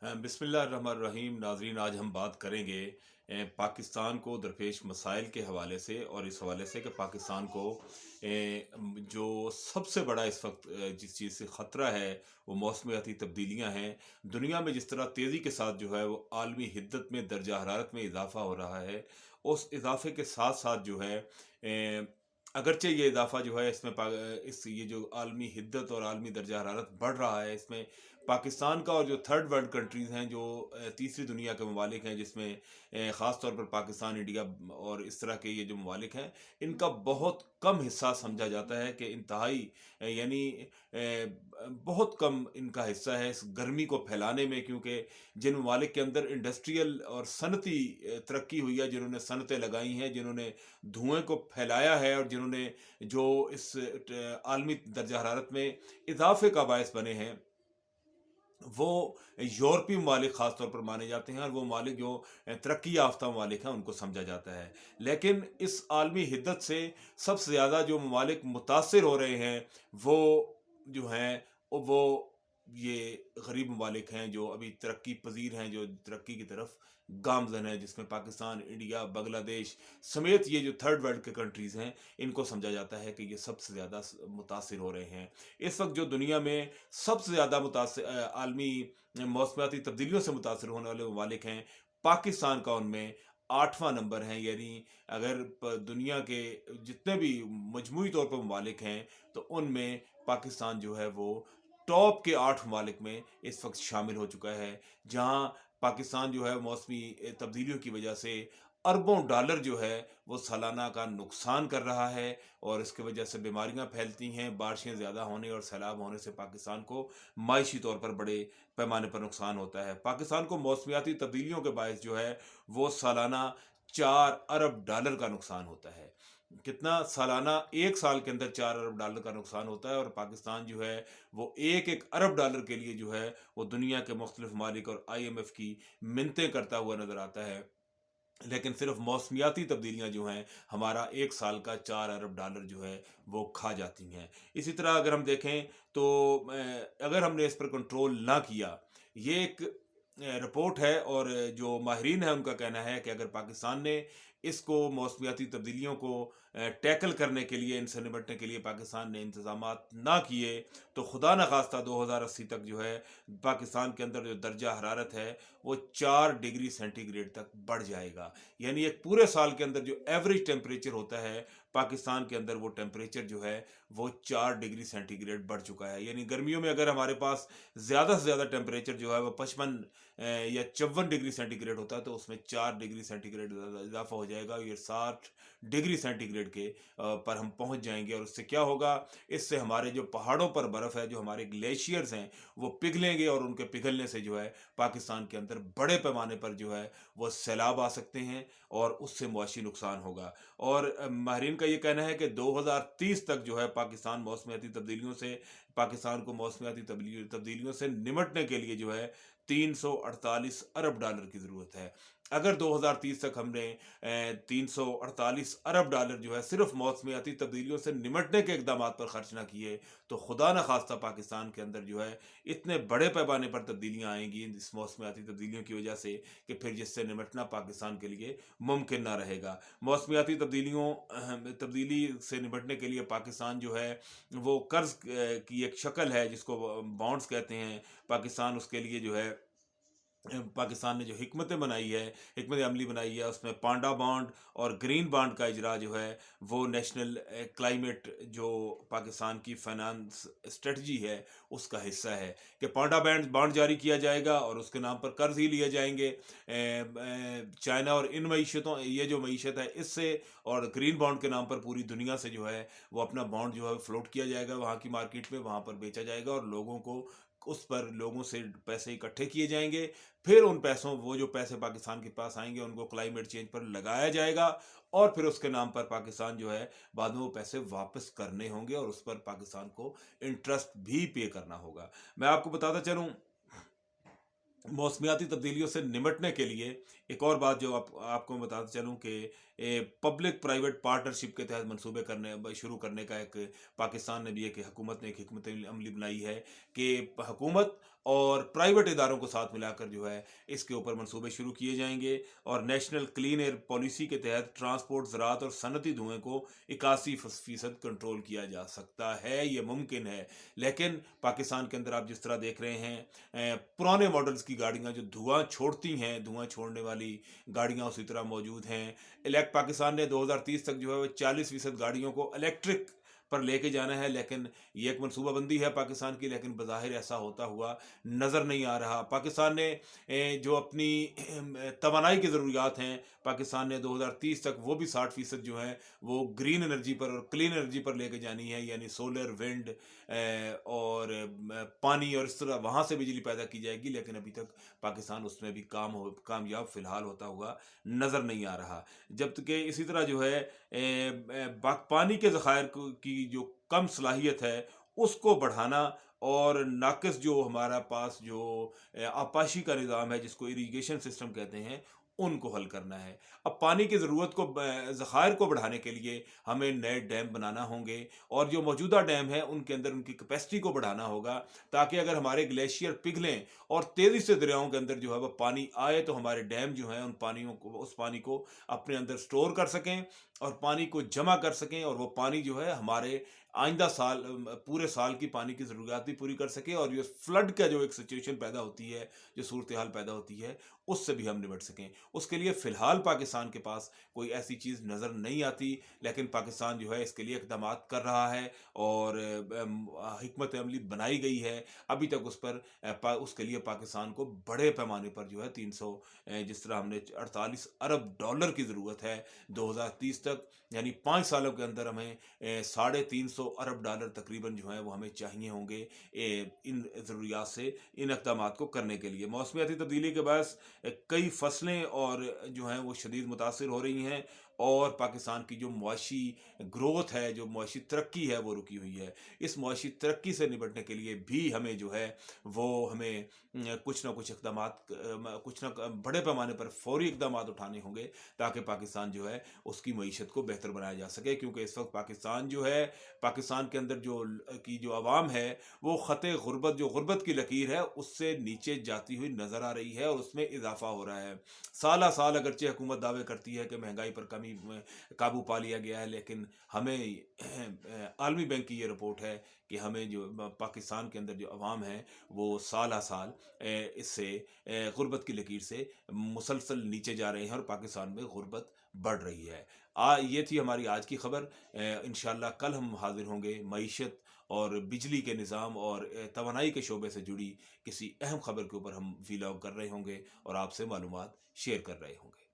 बिस्मिल्लाहिर्रहमानिर्रहीम। नाजरीन, आज हम बात करेंगे पाकिस्तान को दरपेश मसाइल के हवाले से, और इस हवाले से कि पाकिस्तान को जो सबसे बड़ा इस वक्त जिस चीज़ से ख़तरा है वो मौसमियाती तब्दीलियाँ हैं। दुनिया में जिस तरह तेज़ी के साथ जो है वो आलमी हिद्दत में दर्जा हरारत में इजाफ़ा हो रहा है, उस इजाफ़े के साथ साथ जो है अगरचे ये इजाफ़ा जो है इसमें इस ये जो आलमी हिद्दत और आलमी दर्जा हरारत बढ़ रहा है, इसमें पाकिस्तान का और जो थर्ड वर्ल्ड कंट्रीज़ हैं, जो तीसरी दुनिया के ममालिक हैं, जिसमें ख़ास तौर पर पाकिस्तान, इंडिया और इस तरह के ये जो ममालिक हैं, इनका बहुत कम हिस्सा समझा जाता है कि इंतहाई यानी बहुत कम इनका हिस्सा है इस गर्मी को फैलाने में, क्योंकि जिन ममालिक के अंदर इंडस्ट्रियल और सनती तरक्की हुई है, जिन्होंने सनतें लगाई हैं, जिन्होंने धुएँ को फैलाया है, और जिन्होंने जो इस आलमी दर्जा हरारत में इज़ाफ़े का बायस बने हैं, वो यूरोपीय ममालिक ख़ास तौर पर माने जाते हैं, और वो ममालिक जो तरक्की याफ़्ता ममालिक हैं उनको समझा जाता है। लेकिन इस आलमी हिद्दत से सबसे ज़्यादा जो ममालिक मुतासिर हो रहे हैं, वो जो हैं वो ये गरीब ममालिक हैं, जो अभी तरक्की पज़ीर हैं, जो तरक्की की तरफ गामज़न है, जिसमें पाकिस्तान, इंडिया, बांग्लादेश समेत ये जो थर्ड वर्ल्ड के कंट्रीज़ हैं, इनको समझा जाता है कि ये सबसे ज़्यादा मुतासिर हो रहे हैं। इस वक्त जो दुनिया में सबसे ज़्यादा आलमी मौसमियाती तब्दीलियों से मुतासर होने वाले ममालिक हैं, पाकिस्तान का उनमें 8वां नंबर है। यानी अगर दुनिया के जितने भी मजमूई तौर पर ममालिक हैं, तो उनमें पाकिस्तान जो है वो टॉप के 8 ममालिक में इस वक्त शामिल हो चुका है, जहाँ पाकिस्तान जो है मौसमी तब्दीलियों की वजह से अरबों डॉलर जो है वो सालाना का नुकसान कर रहा है, और इसकी वजह से बीमारियां फैलती हैं, बारिशें ज़्यादा होने और सैलाब होने से पाकिस्तान को माशी तौर पर बड़े पैमाने पर नुकसान होता है। पाकिस्तान को मौसमियाती तब्दीलियों के बायस जो है वो सालाना 4 अरब डॉलर का नुकसान होता है। कितना सालाना, एक साल के अंदर 4 अरब डॉलर का नुकसान होता है, और पाकिस्तान जो है वो एक एक अरब डॉलर के लिए जो है वो दुनिया के मुख्तलिफ मालिक और IMF की मिन्नतें करता हुआ नजर आता है। लेकिन सिर्फ मौसमियाती तब्दीलियां जो हैं, हमारा एक साल का 4 अरब डॉलर जो है वो खा जाती हैं। इसी तरह अगर हम देखें तो अगर हमने इस पर कंट्रोल ना किया, ये एक रिपोर्ट है, और जो माहिरीन है उनका कहना है कि अगर पाकिस्तान ने इसको मौसमियाती तब्दीलियों को टैकल करने के लिए, इनसे निपटने के लिए पाकिस्तान ने इंतजामात ना किए, तो खुदा न खास्ता 2080 तक जो है पाकिस्तान के अंदर जो दर्जा हरारत है वो 4 डिग्री सेंटीग्रेड तक बढ़ जाएगा। यानी एक पूरे साल के अंदर जो एवरेज टेम्परेचर होता है पाकिस्तान के अंदर, वो टेम्परेचर जो है वो 4 डिग्री सेंटीग्रेड बढ़ चुका है। यानी गर्मियों में अगर हमारे पास ज़्यादा से ज़्यादा टेम्परेचर जो है वो 55 या 54 डिग्री सेंटीग्रेड होता है, तो उसमें 4 डिग्री सेंटीग्रेड इजाफा हो जाएगा, ये 60 डिग्री सेंटीग्रेड के पर हम पहुंच जाएंगे। और उससे क्या होगा, इससे हमारे जो पहाड़ों पर बर्फ़ है, जो हमारे ग्लेशियर्स हैं, वो पिघलेंगे, और उनके पिघलने से जो है पाकिस्तान के अंदर बड़े पैमाने पर जो है वो सैलाब आ सकते हैं, और उससे मुआशी नुकसान होगा। और माहरीन का ये कहना है कि 2030 तक जो है पाकिस्तान को मौसमियाती तब्दीलियों से निमटने के लिए जो है 348 अरब डॉलर की ज़रूरत है। अगर 2030 तक हमने 348 अरब डॉलर जो है सिर्फ मौसमियाती तब्दीलियों से निमटने के इकदाम पर खर्च ना किए, तो खुदा न खास्ता पाकिस्तान के अंदर जो है इतने बड़े पैमाने पर तब्दीलियाँ आएंगी इस मौसमियाती तब्दीलियों की वजह से, कि फिर जिससे निमटना पाकिस्तान के लिए मुमकिन ना रहेगा। मौसमियाती तब्दीली से निपटने के लिए पाकिस्तान जो है वो कर्ज की एक शक्ल है, जिसको बॉन्ड्स कहते हैं। पाकिस्तान उसके लिए जो है पाकिस्तान ने जो हिकमतें बनाई है, हिकमत अमली बनाई है, उसमें पांडा बॉन्ड और ग्रीन बॉन्ड का इजरा जो है वो नेशनल क्लाइमेट जो पाकिस्तान की फाइनेंस स्ट्रेटजी है उसका हिस्सा है, कि पांडा बैंड बॉन्ड जारी किया जाएगा और उसके नाम पर कर्ज ही लिए जाएंगे चाइना और इन मीशतों, ये जो मीशत है इससे, और ग्रीन बॉन्ड के नाम पर पूरी दुनिया से जो है वो अपना बॉन्ड जो है फ्लोट किया जाएगा वहाँ की मार्केट में, वहाँ पर बेचा जाएगा, और लोगों को उस पर लोगों से पैसे इकट्ठे किए जाएंगे। फिर उन पैसों, वो जो पैसे पाकिस्तान के पास आएंगे, उनको क्लाइमेट चेंज पर लगाया जाएगा, और फिर उसके नाम पर पाकिस्तान जो है बाद में वो पैसे वापस करने होंगे, और उस पर पाकिस्तान को इंटरेस्ट भी पे करना होगा। मैं आपको बताता चलूं, मौसमियाती तब्दीलियों से निमटने के लिए एक और बात जो आपको मैं बताता चलूं कि पब्लिक प्राइवेट पार्टनरशिप के तहत मंसूबे करने शुरू करने का एक पाकिस्तान ने भी, एक हुकूमत ने एक हिकमत अमली बनाई है, कि हुकूमत और प्राइवेट इदारों को साथ मिलाकर जो है इसके ऊपर मंसूबे शुरू किए जाएंगे और नेशनल क्लीन एयर पॉलिसी के तहत ट्रांसपोर्ट, ज़राअत और सनती धुएं को 81% कंट्रोल किया जा सकता है, ये मुमकिन है। लेकिन पाकिस्तान के अंदर आप जिस तरह देख रहे हैं, पुराने मॉडल्स की गाड़ियां जो धुआं छोड़ती हैं, धुआं छोड़ने वाली गाड़ियां उसी तरह मौजूद हैं। इलेक्ट पाकिस्तान ने 2030 तक जो है वो 40% गाड़ियों को इलेक्ट्रिक पर लेके जाना है, लेकिन ये एक मनसूबाबंदी है पाकिस्तान की, लेकिन बज़ाहिर ऐसा होता हुआ नज़र नहीं आ रहा। पाकिस्तान ने जो अपनी तवानाई की ज़रूरियात हैं, पाकिस्तान ने 2030 तक वो भी 60% जो है वो ग्रीन एनर्जी पर और क्लीन एनर्जी पर लेके जानी है, यानी सोलर, विंड और पानी, और इस तरह वहाँ से बिजली पैदा की जाएगी। लेकिन अभी तक पाकिस्तान उसमें भी कामयाब फ़िलहाल होता हुआ नज़र नहीं आ रहा। जबकि इसी तरह जो है पानी के ज़खायर की जो कम सलाहियत है उसको बढ़ाना और नाक़िस जो हमारा पास जो आपाशी का निज़ाम है जिसको इरिगेशन सिस्टम कहते हैं, उनको हल करना है। अब पानी की ज़रूरत को ज़खायर को बढ़ाने के लिए हमें नए डैम बनाना होंगे और जो मौजूदा डैम है उनके अंदर उनकी कैपेसिटी को बढ़ाना होगा, ताकि अगर हमारे ग्लेशियर पिघलें और तेज़ी से दरियाओं के अंदर जो है वह पानी आए तो हमारे डैम जो हैं उस पानी को अपने अंदर स्टोर कर सकें और पानी को जमा कर सकें, और वो पानी जो है हमारे आइंदा साल पूरे साल की पानी की ज़रूरियात भी पूरी कर सके, और ये फ्लड का जो एक सिचुएशन पैदा होती है, जो सूरत हाल पैदा होती है, उससे भी हम निपट सकें। उसके लिए फ़िलहाल पाकिस्तान के पास कोई ऐसी चीज़ नज़र नहीं आती, लेकिन पाकिस्तान जो है इसके लिए इक़दामात कर रहा है और हिकमत अमली बनाई गई है। अभी तक उस पर उसके लिए पाकिस्तान को बड़े पैमाने पर जो है 300 जिस तरह हमने 48 अरब डॉलर की ज़रूरत है 2030 तक, यानी 5 सालों के अंदर हमें 350 अरब डॉलर तकरीबन जो है वो हमें चाहिए होंगे इन ज़रूरियात से इन इक़दामात को करने के लिए। मौसमियाती तब्दीली के बायस कई फसलें और जो हैं वो शदीद मुतासिर हो रही हैं, और पाकिस्तान की जो मुआशी ग्रोथ है, जो मुआशी तरक्की है, वो रुकी हुई है। इस मुआशी तरक्की से निपटने के लिए भी हमें जो है वो हमें कुछ ना कुछ इक़दामात कुछ ना बड़े पैमाने पर फ़ौरी इक़दामात उठाने होंगे, ताकि पाकिस्तान जो है उसकी मईशत को बेहतर बनाया जा सके। क्योंकि इस वक्त पाकिस्तान जो है, पाकिस्तान के अंदर जो आवाम है वो ख़त गुर्बत, जो गुर्बत की लकीर है, उससे नीचे जाती हुई नज़र आ रही है और उसमें इजाफ़ा हो रहा है। साल साल अगरचे हुकूमत दावे करती है कि महंगाई पर कमी में काबू पा लिया गया है, लेकिन हमें आलमी बैंक की ये रिपोर्ट है कि हमें जो पाकिस्तान के अंदर जो अवाम है वो साल साल इससे गुर्बत की लकीर से मुसलसल नीचे जा रहे हैं और पाकिस्तान में गुर्बत बढ़ रही है। ये थी हमारी आज की खबर। इंशाल्लाह कल हम हाजिर होंगे मईशत और बिजली के निज़ाम और तवानाई के शोबे से जुड़ी किसी अहम खबर के ऊपर हम वीलॉग कर रहे होंगे और आपसे मालूमात शेयर कर रहे होंगे।